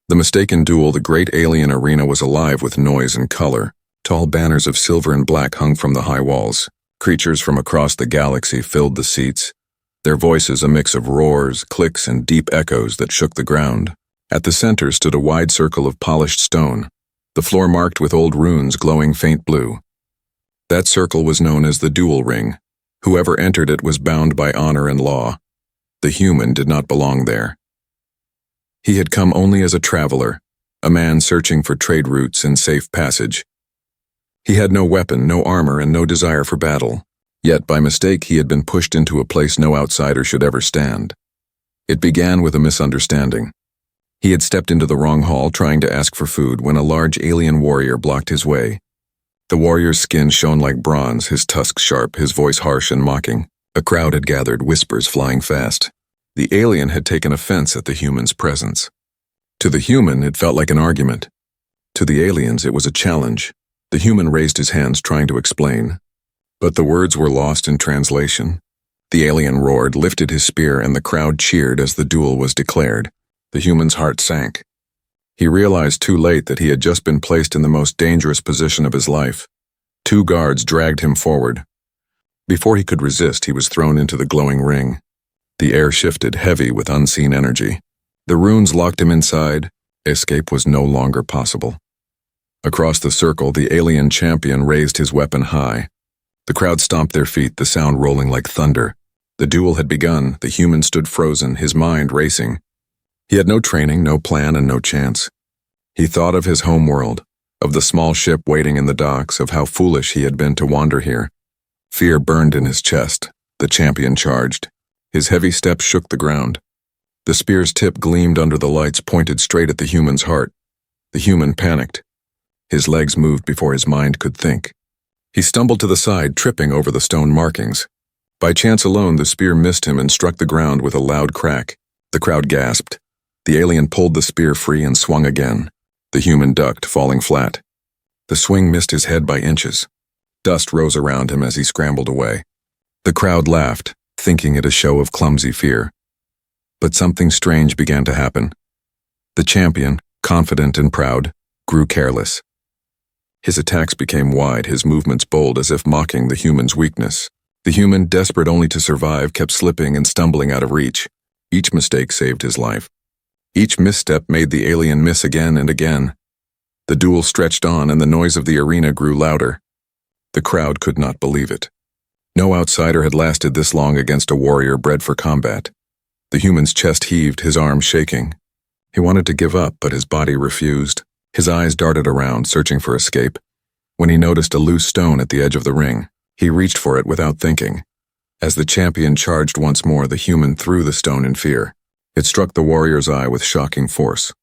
The mistaken duel, the great alien arena was alive with noise and color. Tall banners of silver and black hung from the high walls. Creatures from across the galaxy filled the seats, their voices a mix of roars, clicks, and deep echoes that shook the ground. At the center stood a wide circle of polished stone, the floor marked with old runes glowing faint blue. That circle was known as the Duel Ring. Whoever entered it was bound by honor and law. The human did not belong there. He had come only as a traveler, a man searching for trade routes and safe passage. He had no weapon, no armor, and no desire for battle. Yet, by mistake, he had been pushed into a place no outsider should ever stand. It began with a misunderstanding. He had stepped into the wrong hall trying to ask for food when a large alien warrior blocked his way. The warrior's skin shone like bronze, his tusks sharp, his voice harsh and mocking. A crowd had gathered, whispers flying fast. The alien had taken offense at the human's presence. To the human, it felt like an argument. To the aliens, it was a challenge. The human raised his hands trying to explain, but the words were lost in translation. The alien roared, lifted his spear, and the crowd cheered as the duel was declared. The human's heart sank. He realized too late that he had just been placed in the most dangerous position of his life. 2 guards dragged him forward. Before he could resist, he was thrown into the glowing ring. The air shifted, heavy with unseen energy. The runes locked him inside. Escape was no longer possible. Across the circle, the alien champion raised his weapon high. The crowd stomped their feet, the sound rolling like thunder. The duel had begun. The human stood frozen, his mind racing. He had no training, no plan, and no chance. He thought of his home world, of the small ship waiting in the docks, of how foolish he had been to wander here. Fear burned in his chest. The champion charged. His heavy steps shook the ground. The spear's tip gleamed under the lights, pointed straight at the human's heart. The human panicked. His legs moved before his mind could think. He stumbled to the side, tripping over the stone markings. By chance alone, the spear missed him and struck the ground with a loud crack. The crowd gasped. The alien pulled the spear free and swung again. The human ducked, falling flat. The swing missed his head by inches. Dust rose around him as he scrambled away. The crowd laughed, thinking it a show of clumsy fear. But something strange began to happen. The champion, confident and proud, grew careless. His attacks became wide, his movements bold, as if mocking the human's weakness. The human, desperate only to survive, kept slipping and stumbling out of reach. Each mistake saved his life. Each misstep made the alien miss again and again. The duel stretched on, and the noise of the arena grew louder. The crowd could not believe it. No outsider had lasted this long against a warrior bred for combat. The human's chest heaved, his arms shaking. He wanted to give up, but his body refused. His eyes darted around, searching for escape. When he noticed a loose stone at the edge of the ring, he reached for it without thinking. As the champion charged once more, the human threw the stone in fear. It struck the warrior's eye with shocking force.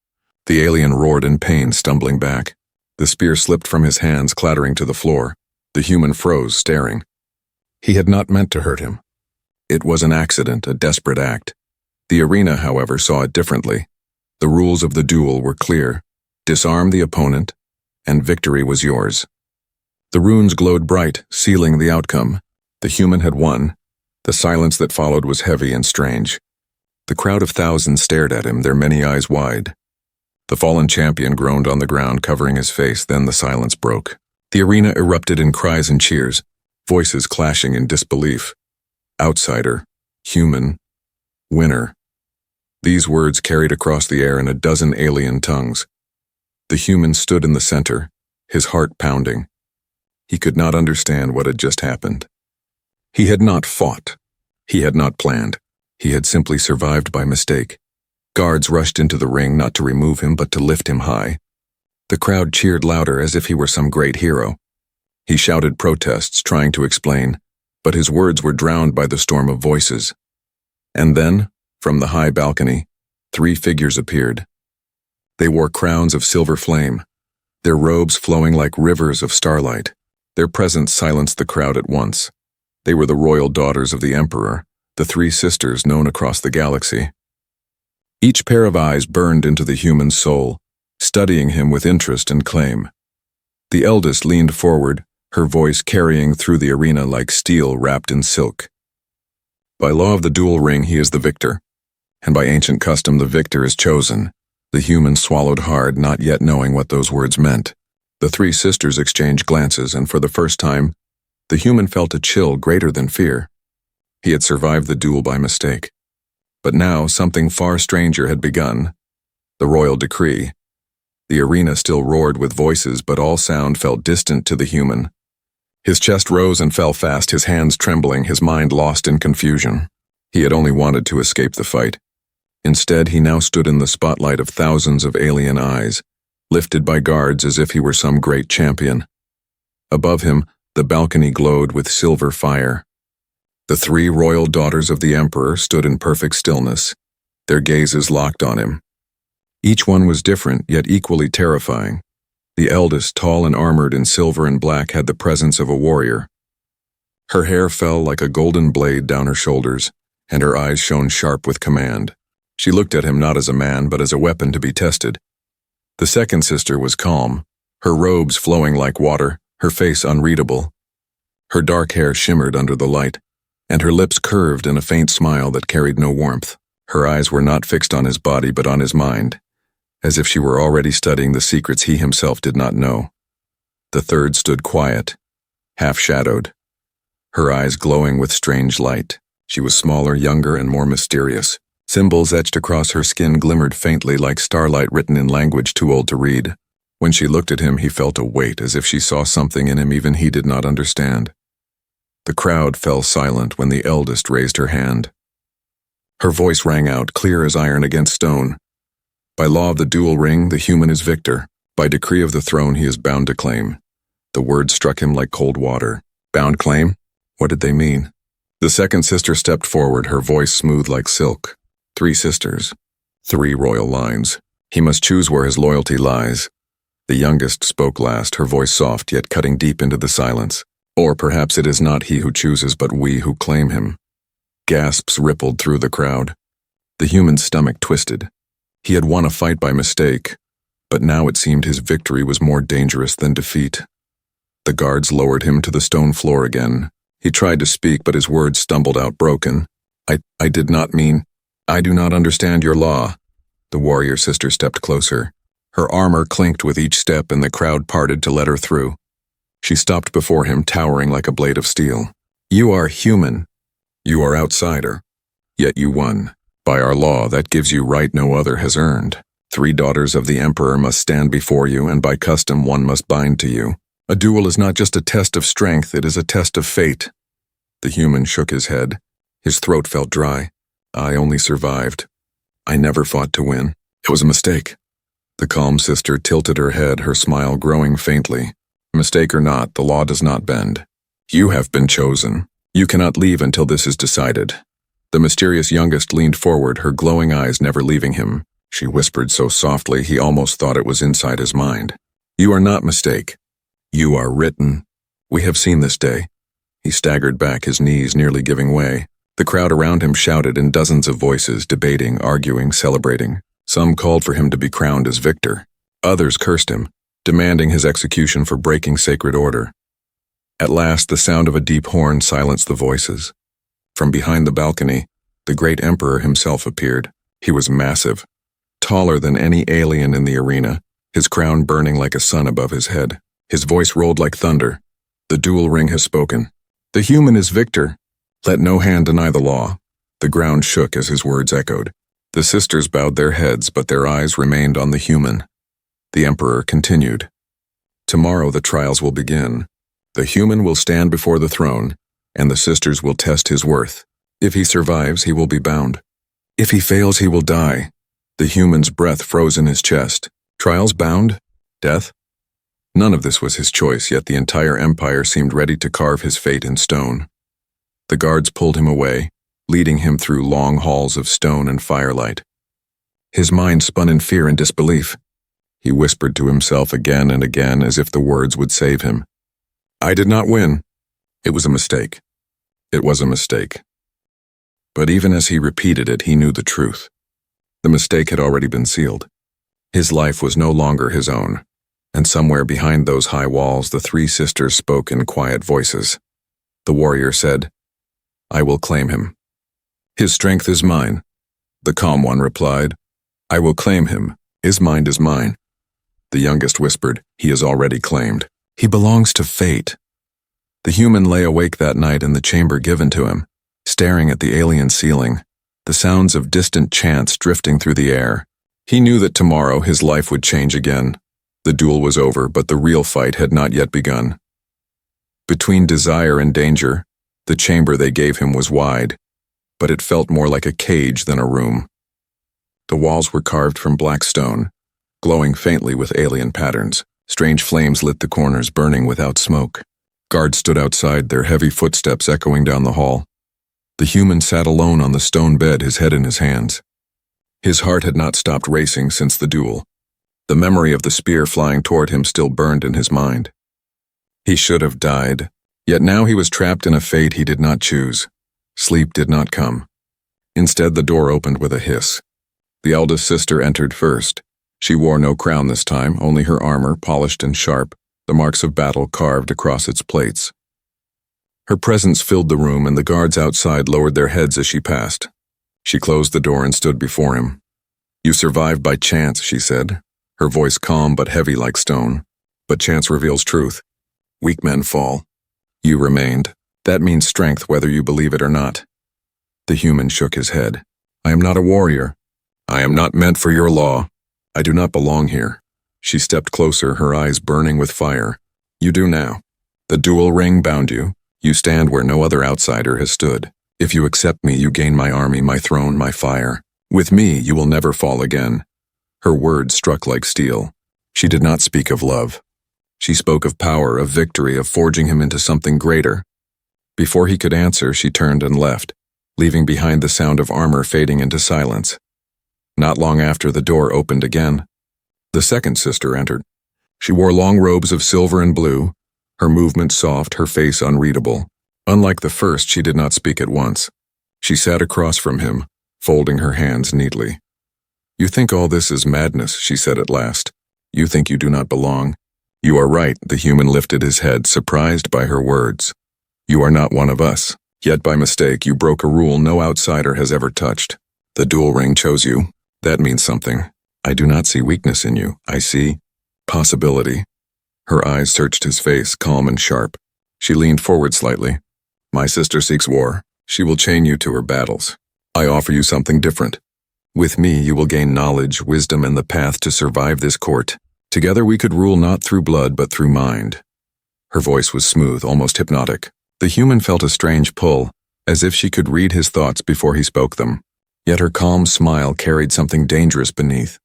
The alien roared in pain, stumbling back. The spear slipped from his hands, clattering to the floor. The human froze, staring. He had not meant to hurt him. It was an accident, a desperate act. The arena, however, saw it differently. The rules of the duel were clear. Disarm the opponent, and victory was yours. The runes glowed bright, sealing the outcome. The human had won. The silence that followed was heavy and strange. The crowd of thousands stared at him, their many eyes wide. The fallen champion groaned on the ground, covering his face. Then the silence broke. The arena erupted in cries and cheers, voices clashing in disbelief. Outsider, human, winner. These words carried across the air in a dozen alien tongues. The human stood in the center, his heart pounding. He could not understand what had just happened. He had not fought. He had not planned. He had simply survived by mistake. Guards rushed into the ring not to remove him but to lift him high. The crowd cheered louder as if he were some great hero. He shouted protests, trying to explain, but his words were drowned by the storm of voices. And then, from the high balcony, 3 figures appeared. They wore crowns of silver flame, their robes flowing like rivers of starlight. Their presence silenced the crowd at once. They were the royal daughters of the Emperor, the 3 sisters known across the galaxy. Each pair of eyes burned into the human soul, studying him with interest and claim. The eldest leaned forward, her voice carrying through the arena like steel wrapped in silk. By law of the duel ring, he is the victor, and by ancient custom, the victor is chosen. The human swallowed hard, not yet knowing what those words meant. The three sisters exchanged glances, and for the first time, the human felt a chill greater than fear. He had survived the duel by mistake. But now something far stranger had begun. The royal decree. The arena still roared with voices, but all sound felt distant to the human. His chest rose and fell fast, his hands trembling, his mind lost in confusion. He had only wanted to escape the fight. Instead, he now stood in the spotlight of thousands of alien eyes, lifted by guards as if he were some great champion. Above him, the balcony glowed with silver fire. The three royal daughters of the emperor stood in perfect stillness, their gazes locked on him. Each one was different, yet equally terrifying. The eldest, tall and armored in silver and black, had the presence of a warrior. Her hair fell like a golden blade down her shoulders, and her eyes shone sharp with command. She looked at him not as a man, but as a weapon to be tested. The second sister was calm, her robes flowing like water, her face unreadable. Her dark hair shimmered under the light, and her lips curved in a faint smile that carried no warmth. Her eyes were not fixed on his body, but on his mind, as if she were already studying the secrets he himself did not know. The third stood quiet, half-shadowed, her eyes glowing with strange light. She was smaller, younger, and more mysterious. Symbols etched across her skin glimmered faintly like starlight written in language too old to read. When she looked at him, he felt a weight, as if she saw something in him even he did not understand. The crowd fell silent when the eldest raised her hand. Her voice rang out, clear as iron against stone. By law of the duel ring, the human is victor. By decree of the throne, he is bound to claim. The words struck him like cold water. Bound claim? What did they mean? The second sister stepped forward, her voice smooth like silk. 3 sisters. 3 royal lines. He must choose where his loyalty lies. The youngest spoke last, her voice soft yet cutting deep into the silence. Or perhaps it is not he who chooses, but we who claim him. Gasps rippled through the crowd. The human's stomach twisted. He had won a fight by mistake, but now it seemed his victory was more dangerous than defeat. The guards lowered him to the stone floor again. He tried to speak, but his words stumbled out broken. I did not mean. I do not understand your law. The warrior sister stepped closer. Her armor clinked with each step, and the crowd parted to let her through. She stopped before him, towering like a blade of steel. You are human. You are outsider. Yet you won. By our law, that gives you right no other has earned. 3 daughters of the emperor must stand before you, and by custom one must bind to you. A duel is not just a test of strength, it is a test of fate. The human shook his head. His throat felt dry. I only survived. I never fought to win. It was a mistake. The calm sister tilted her head, her smile growing faintly. Mistake or not, the law does not bend. You have been chosen. You cannot leave until this is decided. The mysterious youngest leaned forward, her glowing eyes never leaving him. She whispered so softly he almost thought it was inside his mind. You are not mistake. You are written. We have seen this day. He staggered back, his knees nearly giving way. The crowd around him shouted in dozens of voices, debating, arguing, celebrating. Some called for him to be crowned as victor. Others cursed him, demanding his execution for breaking sacred order. At last, the sound of a deep horn silenced the voices. From behind the balcony, the great emperor himself appeared. He was massive, taller than any alien in the arena, his crown burning like a sun above his head. His voice rolled like thunder. The duel ring has spoken. The human is victor. Let no hand deny the law. The ground shook as his words echoed. The sisters bowed their heads, but their eyes remained on the human. The emperor continued. Tomorrow the trials will begin. The human will stand before the throne, and the sisters will test his worth. If he survives, he will be bound. If he fails, he will die. The human's breath froze in his chest. Trials bound? Death? None of this was his choice, yet the entire empire seemed ready to carve his fate in stone. The guards pulled him away, leading him through long halls of stone and firelight. His mind spun in fear and disbelief. He whispered to himself again and again as if the words would save him. I did not win. It was a mistake. It was a mistake. But even as he repeated it, he knew the truth. The mistake had already been sealed. His life was no longer his own, and somewhere behind those high walls the 3 sisters spoke in quiet voices. The warrior said, I will claim him. His strength is mine. The calm one replied, I will claim him, His mind is mine. The youngest whispered, he is already claimed. He belongs to fate. The human lay awake that night in the chamber given to him, staring at the alien ceiling, the sounds of distant chants drifting through the air. He knew that tomorrow his life would change again. The duel was over, but the real fight had not yet begun. Between desire and danger, the chamber they gave him was wide, but it felt more like a cage than a room. The walls were carved from black stone, glowing faintly with alien patterns. Strange flames lit the corners, burning without smoke. Guards stood outside, their heavy footsteps echoing down the hall. The human sat alone on the stone bed, his head in his hands. His heart had not stopped racing since the duel. The memory of the spear flying toward him still burned in his mind. He should have died, yet now he was trapped in a fate he did not choose. Sleep did not come. Instead, the door opened with a hiss. The eldest sister entered first. She wore no crown this time, only her armor, polished and sharp, the marks of battle carved across its plates. Her presence filled the room, and the guards outside lowered their heads as she passed. She closed the door and stood before him. "You survived by chance," she said, her voice calm but heavy like stone. "But chance reveals truth. Weak men fall. You remained. That means strength, whether you believe it or not." The human shook his head. "I am not a warrior. I am not meant for your law. I do not belong here." She stepped closer, her eyes burning with fire. "You do now. The duel ring bound you. You stand where no other outsider has stood. If you accept me, you gain my army, my throne, my fire. With me, you will never fall again." Her words struck like steel. She did not speak of love. She spoke of power, of victory, of forging him into something greater. Before he could answer, she turned and left, leaving behind the sound of armor fading into silence. Not long after, the door opened again. The second sister entered. She wore long robes of silver and blue, her movements soft, her face unreadable. Unlike the first, she did not speak at once. She sat across from him, folding her hands neatly. "You think all this is madness," she said at last. "You think you do not belong." "You are right," the human lifted his head, surprised by her words. "You are not one of us. Yet by mistake you broke a rule no outsider has ever touched. The duel ring chose you. That means something. I do not see weakness in you. I see possibility." Her eyes searched his face, calm and sharp. She leaned forward slightly. "My sister seeks war. She will chain you to her battles. I offer you something different. With me you will gain knowledge, wisdom, and the path to survive this court. Together we could rule not through blood but through mind." Her voice was smooth, almost hypnotic. The human felt a strange pull, as if she could read his thoughts before he spoke them. Yet her calm smile carried something dangerous beneath.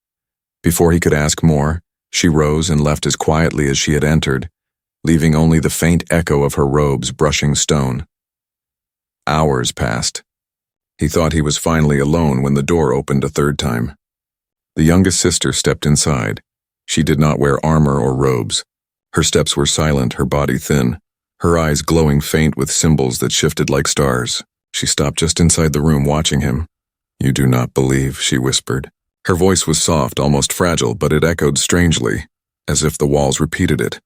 Before he could ask more, she rose and left as quietly as she had entered, leaving only the faint echo of her robes brushing stone. Hours passed. He thought he was finally alone when the door opened a third time. The youngest sister stepped inside. She did not wear armor or robes. Her steps were silent, her body thin, her eyes glowing faint with symbols that shifted like stars. She stopped just inside the room, watching him. "You do not believe," she whispered. Her voice was soft, almost fragile, but it echoed strangely, as if the walls repeated it.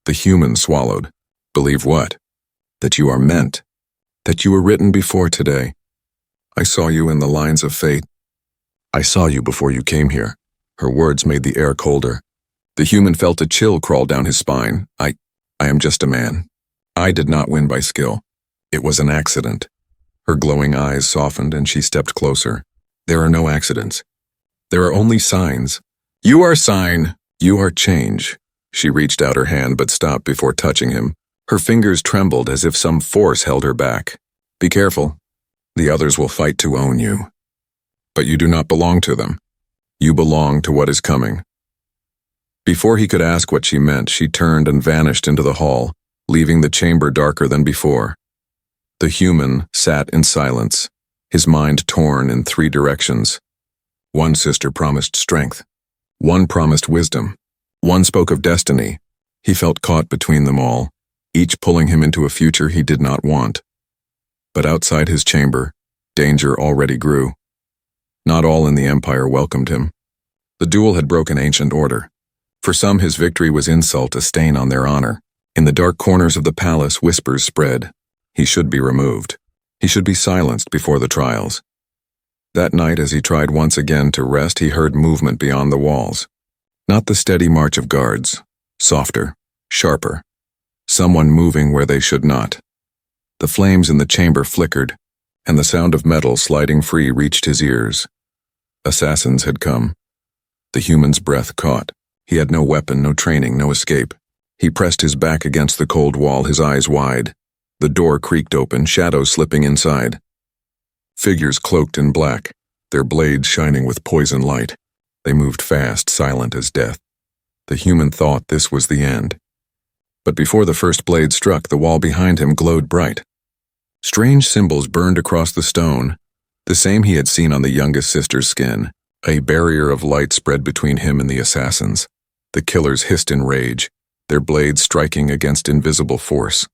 The human swallowed. "Believe what?" "That you are meant. That you were written before today. I saw you in the lines of fate. I saw you before you came here." Her words made the air colder. The human felt a chill crawl down his spine. I am just a man. I did not win by skill. It was an accident." Her glowing eyes softened and she stepped closer. "There are no accidents. There are only signs. You are sign. You are change." She reached out her hand but stopped before touching him. Her fingers trembled as if some force held her back. "Be careful. The others will fight to own you. But you do not belong to them. You belong to what is coming." Before he could ask what she meant, she turned and vanished into the hall, leaving the chamber darker than before. The human sat in silence, his mind torn in 3 directions. One sister promised strength. One promised wisdom. One spoke of destiny. He felt caught between them all, each pulling him into a future he did not want. But outside his chamber, danger already grew. Not all in the Empire welcomed him. The duel had broken ancient order. For some, his victory was insult, a stain on their honor. In the dark corners of the palace, whispers spread. He should be removed. He should be silenced before the trials. That night, as he tried once again to rest, he heard movement beyond the walls. Not the steady march of guards. Softer, sharper. Someone moving where they should not. The flames in the chamber flickered, and the sound of metal sliding free reached his ears. Assassins had come. The human's breath caught. He had no weapon, no training, no escape. He pressed his back against the cold wall, his eyes wide. The door creaked open, shadows slipping inside. Figures cloaked in black, their blades shining with poison light. They moved fast, silent as death. The human thought this was the end. But before the first blade struck, the wall behind him glowed bright. Strange symbols burned across the stone, the same he had seen on the youngest sister's skin. A barrier of light spread between him and the assassins. The killers hissed in rage, their blades striking against invisible force.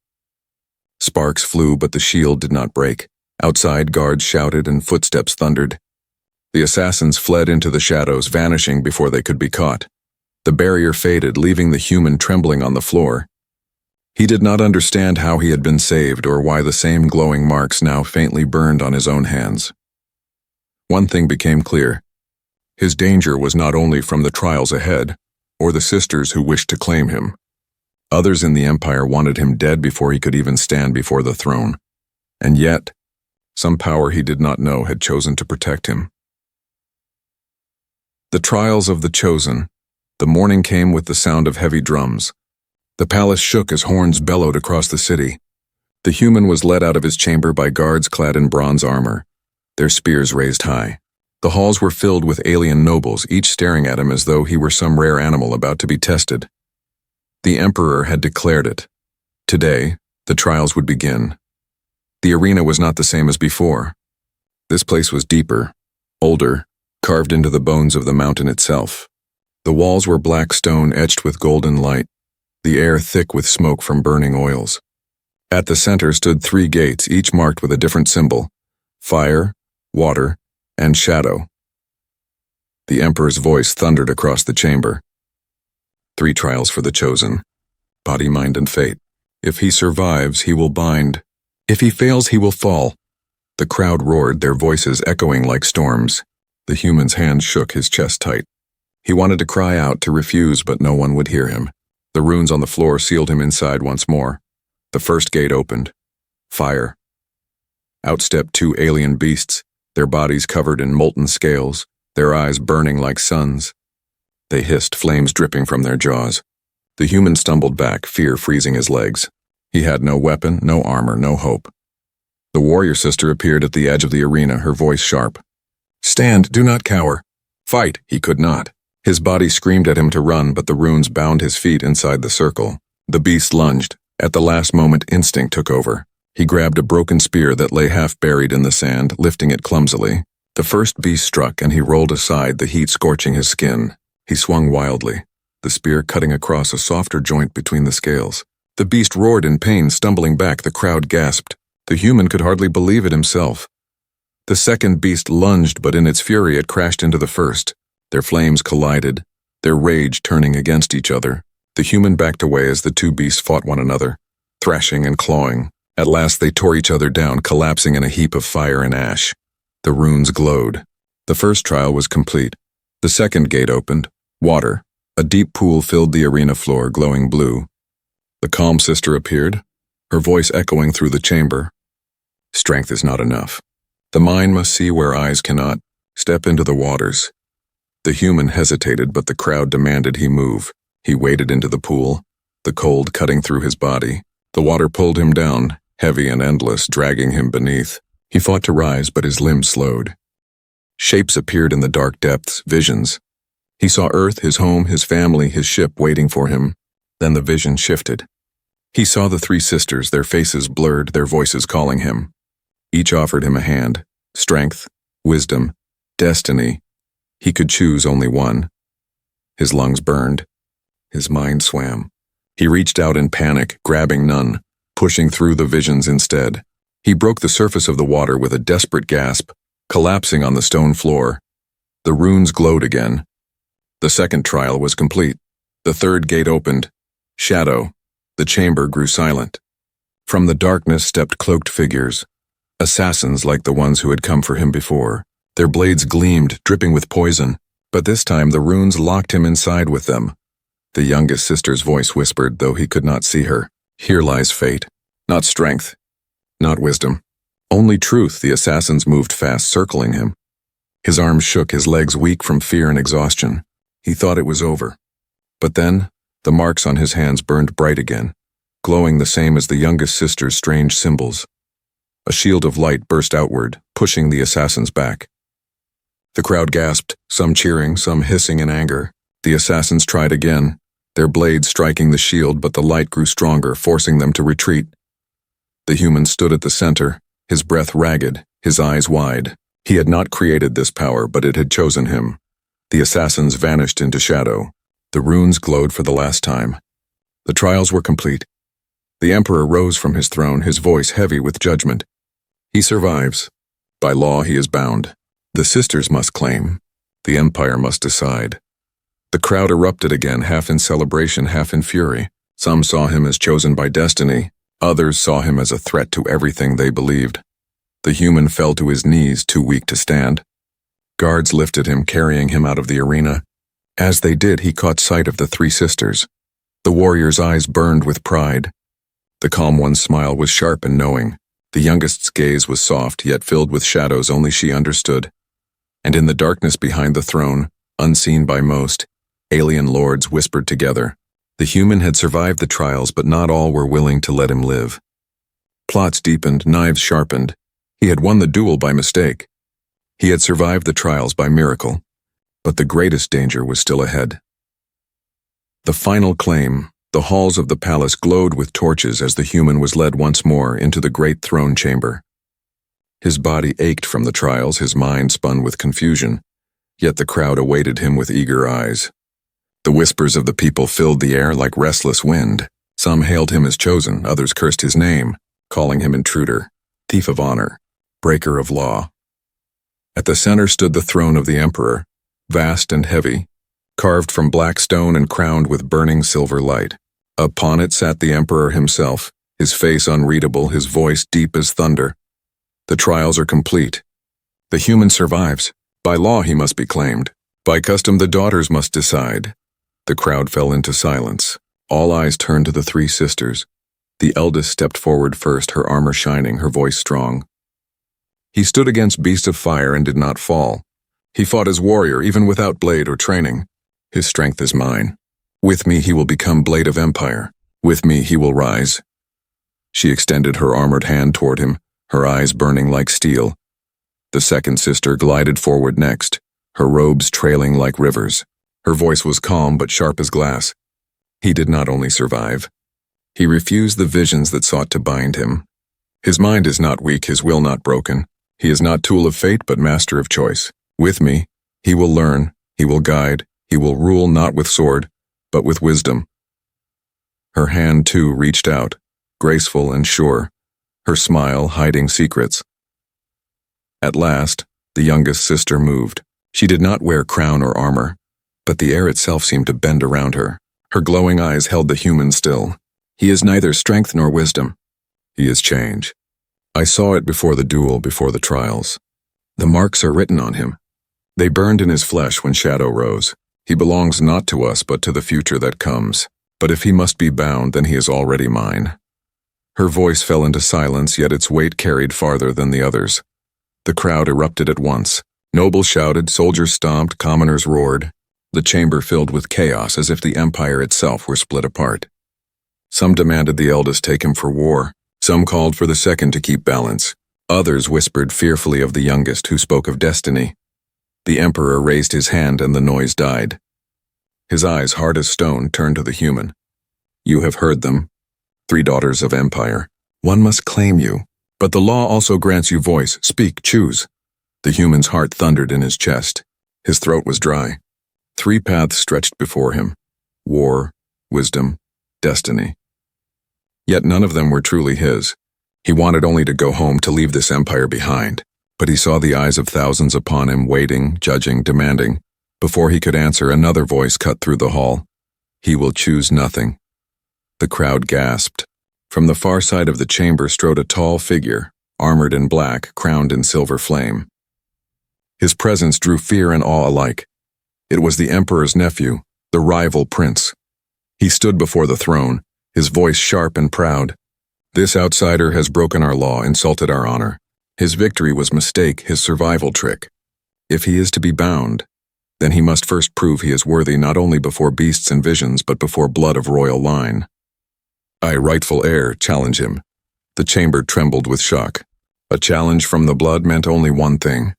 Sparks flew, but the shield did not break. Outside, guards shouted and footsteps thundered. The assassins fled into the shadows, vanishing before they could be caught. The barrier faded, leaving the human trembling on the floor. He did not understand how he had been saved or why the same glowing marks now faintly burned on his own hands. One thing became clear. His danger was not only from the trials ahead, or the sisters who wished to claim him. Others in the Empire wanted him dead before he could even stand before the throne. And yet, some power he did not know had chosen to protect him. The trials of the chosen. The morning came with the sound of heavy drums. The palace shook as horns bellowed across the city. The human was led out of his chamber by guards clad in bronze armor, their spears raised high. The halls were filled with alien nobles, each staring at him as though he were some rare animal about to be tested. The Emperor had declared it. Today, the trials would begin. The arena was not the same as before. This place was deeper, older, carved into the bones of the mountain itself. The walls were black stone etched with golden light, the air thick with smoke from burning oils. At the center stood 3 gates, each marked with a different symbol: fire, water, and shadow. The Emperor's voice thundered across the chamber. 3 trials for the chosen: body, mind, and fate. If he survives, he will bind. If he fails, he will fall. The crowd roared, their voices echoing like storms. The human's hand shook, his chest tight. He wanted to cry out, to refuse, but no one would hear him. The runes on the floor sealed him inside once more. The first gate opened. Fire. Out stepped 2 alien beasts, their bodies covered in molten scales, their eyes burning like suns. They hissed, flames dripping from their jaws. The human stumbled back, fear freezing his legs. He had no weapon, no armor, no hope. The warrior sister appeared at the edge of the arena, her voice sharp. "Stand, do not cower." Fight, he could not. His body screamed at him to run, but the runes bound his feet inside the circle. The beast lunged. At the last moment, instinct took over. He grabbed a broken spear that lay half buried in the sand, lifting it clumsily. The first beast struck, and he rolled aside, the heat scorching his skin. He swung wildly, the spear cutting across a softer joint between the scales. The beast roared in pain, stumbling back. The crowd gasped. The human could hardly believe it himself. The second beast lunged, but in its fury it crashed into the first. Their flames collided, their rage turning against each other. The human backed away as the 2 beasts fought one another, thrashing and clawing. At last they tore each other down, collapsing in a heap of fire and ash. The runes glowed. The first trial was complete. The second gate opened. Water. A deep pool filled the arena floor, glowing blue. The calm sister appeared, her voice echoing through the chamber. Strength is not enough. The mind must see where eyes cannot. Step into the waters. The human hesitated, but the crowd demanded he move. He waded into the pool, the cold cutting through his body. The water pulled him down, heavy and endless, dragging him beneath. He fought to rise, but his limbs slowed. Shapes appeared in the dark depths, visions. He saw Earth, his home, his family, his ship waiting for him. Then the vision shifted. He saw the 3 sisters, their faces blurred, their voices calling him. Each offered him a hand, strength, wisdom, destiny. He could choose only one. His lungs burned. His mind swam. He reached out in panic, grabbing none, pushing through the visions instead. He broke the surface of the water with a desperate gasp, collapsing on the stone floor. The runes glowed again. The second trial was complete. The third gate opened. Shadow. The chamber grew silent. From the darkness stepped cloaked figures, assassins like the ones who had come for him before. Their blades gleamed, dripping with poison, but this time the runes locked him inside with them. The youngest sister's voice whispered, though he could not see her. Here lies fate. Not strength. Not wisdom. Only truth. The assassins moved fast, circling him. His arms shook, his legs weak from fear and exhaustion. He thought it was over. But then, the marks on his hands burned bright again, glowing the same as the youngest sister's strange symbols. A shield of light burst outward, pushing the assassins back. The crowd gasped, some cheering, some hissing in anger. The assassins tried again, their blades striking the shield, but the light grew stronger, forcing them to retreat. The human stood at the center, his breath ragged, his eyes wide. He had not created this power, but it had chosen him. The assassins vanished into shadow. The runes glowed for the last time. The trials were complete. The emperor rose from his throne, his voice heavy with judgment. He survives. By law he is bound. The sisters must claim. The empire must decide. The crowd erupted again, half in celebration, half in fury. Some saw him as chosen by destiny. Others saw him as a threat to everything they believed. The human fell to his knees, too weak to stand. Guards lifted him, carrying him out of the arena. As they did, he caught sight of the three sisters. The warrior's eyes burned with pride. The calm one's smile was sharp and knowing. The youngest's gaze was soft, yet filled with shadows only she understood. And in the darkness behind the throne, unseen by most, alien lords whispered together. The human had survived the trials, but not all were willing to let him live. Plots deepened, knives sharpened. He had won the duel by mistake. He had survived the trials by miracle. But the greatest danger was still ahead. The final claim. The halls of the palace glowed with torches as the human was led once more into the great throne chamber. His body ached from the trials, his mind spun with confusion, yet the crowd awaited him with eager eyes. The whispers of the people filled the air like restless wind. Some hailed him as chosen, others cursed his name, calling him intruder, thief of honor, breaker of law. At the center stood the throne of the emperor, vast and heavy, carved from black stone and crowned with burning silver light. Upon it sat the emperor himself, his face unreadable, his voice deep as thunder. The trials are complete. The human survives. By law he must be claimed. By custom the daughters must decide. The crowd fell into silence. All eyes turned to the three sisters. The eldest stepped forward first, her armor shining, her voice strong. He stood against beasts of fire and did not fall. He fought as warrior, even without blade or training. His strength is mine. With me he will become blade of empire. With me he will rise. She extended her armored hand toward him, her eyes burning like steel. The second sister glided forward next, her robes trailing like rivers. Her voice was calm but sharp as glass. He did not only survive. He refused the visions that sought to bind him. His mind is not weak, his will not broken. He is not tool of fate but master of choice. With me, he will learn, he will guide, he will rule not with sword, but with wisdom. Her hand, too, reached out, graceful and sure, her smile hiding secrets. At last, the youngest sister moved. She did not wear crown or armor, but the air itself seemed to bend around her. Her glowing eyes held the human still. He is neither strength nor wisdom. He is change. I saw it before the duel, before the trials. The marks are written on him. They burned in his flesh when shadow rose. He belongs not to us, but to the future that comes. But if he must be bound, then he is already mine. Her voice fell into silence, yet its weight carried farther than the others. The crowd erupted at once. Nobles shouted, soldiers stomped, commoners roared. The chamber filled with chaos, as if the empire itself were split apart. Some demanded the eldest take him for war. Some called for the second to keep balance. Others whispered fearfully of the youngest, who spoke of destiny. The emperor raised his hand and the noise died. His eyes, hard as stone, turned to the human. You have heard them. 3 daughters of empire. One must claim you. But the law also grants you voice. Speak, choose. The human's heart thundered in his chest. His throat was dry. 3 paths stretched before him. War, wisdom, destiny. Yet none of them were truly his. He wanted only to go home, to leave this empire behind. But he saw the eyes of thousands upon him, waiting, judging, demanding. Before he could answer, another voice cut through the hall. He will choose nothing. The crowd gasped. From the far side of the chamber strode a tall figure, armored in black, crowned in silver flame. His presence drew fear and awe alike. It was the emperor's nephew, the rival prince. He stood before the throne, his voice sharp and proud. This outsider has broken our law, insulted our honor. His victory was mistake, his survival trick. If he is to be bound, then he must first prove he is worthy not only before beasts and visions, but before blood of royal line. I, rightful heir, challenge him. The chamber trembled with shock. A challenge from the blood meant only one thing.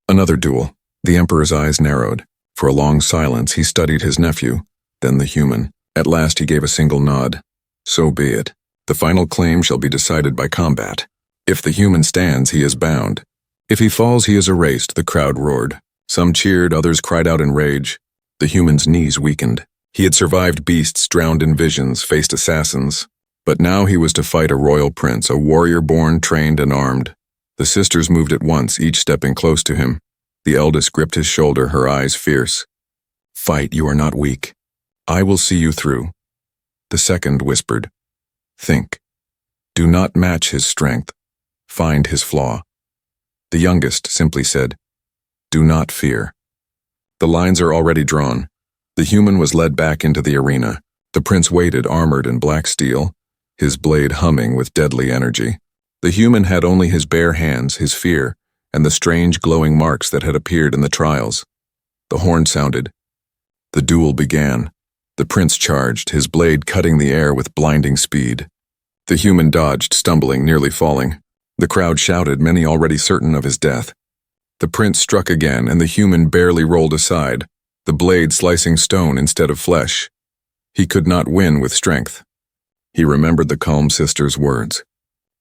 Another duel. The emperor's eyes narrowed. For a long silence he studied his nephew, then the human. At last he gave a single nod. So be it. The final claim shall be decided by combat. If the human stands, he is bound. If he falls, he is erased, the crowd roared. Some cheered, others cried out in rage. The human's knees weakened. He had survived beasts, drowned in visions, faced assassins. But now he was to fight a royal prince, a warrior born, trained, and armed. The sisters moved at once, each stepping close to him. The eldest gripped his shoulder, her eyes fierce. Fight, you are not weak. I will see you through. The second whispered. Think. Do not match his strength. Find his flaw. The youngest simply said, Do not fear. The lines are already drawn. The human was led back into the arena. The prince waited, armored in black steel, his blade humming with deadly energy. The human had only his bare hands, his fear, and the strange glowing marks that had appeared in the trials. The horn sounded. The duel began. The prince charged, his blade cutting the air with blinding speed. The human dodged, stumbling, nearly falling. The crowd shouted, many already certain of his death. The prince struck again, and the human barely rolled aside, the blade slicing stone instead of flesh. He could not win with strength. He remembered the calm sister's words.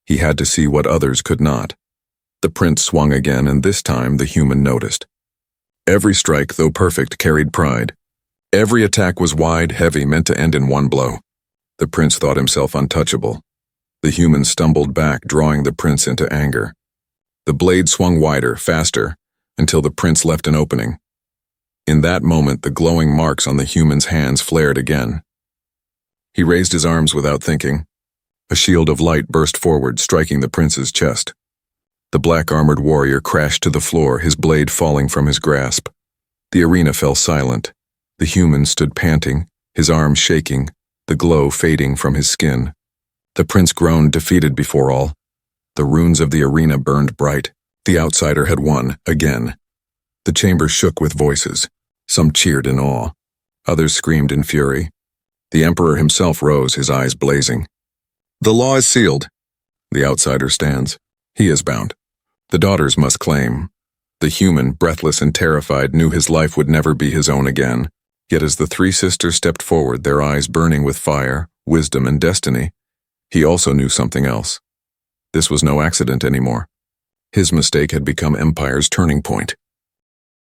He had to see what others could not. The prince swung again, and this time the human noticed. Every strike, though perfect, carried pride. Every attack was wide, heavy, meant to end in one blow. The prince thought himself untouchable. The human stumbled back, drawing the prince into anger. The blade swung wider, faster, until the prince left an opening. In that moment, the glowing marks on the human's hands flared again. He raised his arms without thinking. A shield of light burst forward, striking the prince's chest. The black-armored warrior crashed to the floor, his blade falling from his grasp. The arena fell silent. The human stood panting, his arms shaking, the glow fading from his skin. The prince groaned, defeated before all. The runes of the arena burned bright. The outsider had won, again. The chamber shook with voices. Some cheered in awe. Others screamed in fury. The emperor himself rose, his eyes blazing. The law is sealed. The outsider stands. He is bound. The daughters must claim. The human, breathless and terrified, knew his life would never be his own again. Yet as the three sisters stepped forward, their eyes burning with fire, wisdom, and destiny, he also knew something else. This was no accident anymore. His mistake had become Empire's turning point.